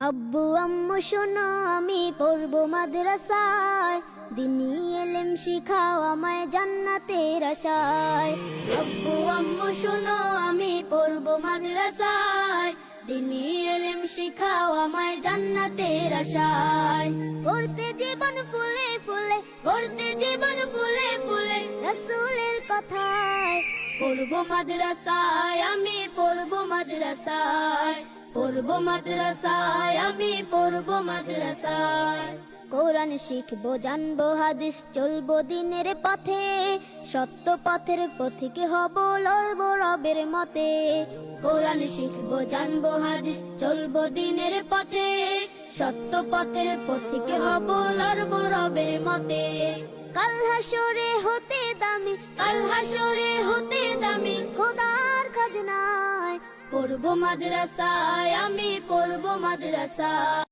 আব্বু আম্মু শোনো আমি পড়বো মাদ্রাসায়, দিনী এলেম শিখাও আমায় জান্নাতের আশায়। আব্বু আম্মু শোনো আমি পড়বো মাদ্রাসায়, দিনী এলেম শিখাও আমায় জান্নাতের আশায়। করতে জীবন ফুলে ফুলে, করতে জীবন ফুলে ফুলে রাসূলের কথায়। পড়বো মাদ্রাসায় আমি পড়বো মাদ্রাসায়, পড়বো মাদ্রাসায় আমি পড়বো মাদ্রাসায়। কোরআন শিখবো জানবো হাদিস চলবো দিনের পথে, সত্য পথের পথিক হব লড়বো রবের মতে। কোরআন শিখবো জানবো হাদিস চলবো দিনের পথে, সত্য পথের পথিক হব লড়বো রবের মতে। কাল হাসরে হতে দামি, কাল হাসরে হতে দামি খোদার খাজনায়। পড়বো মাদ্রাসায় আমি পড়বো মাদ্রাসায়।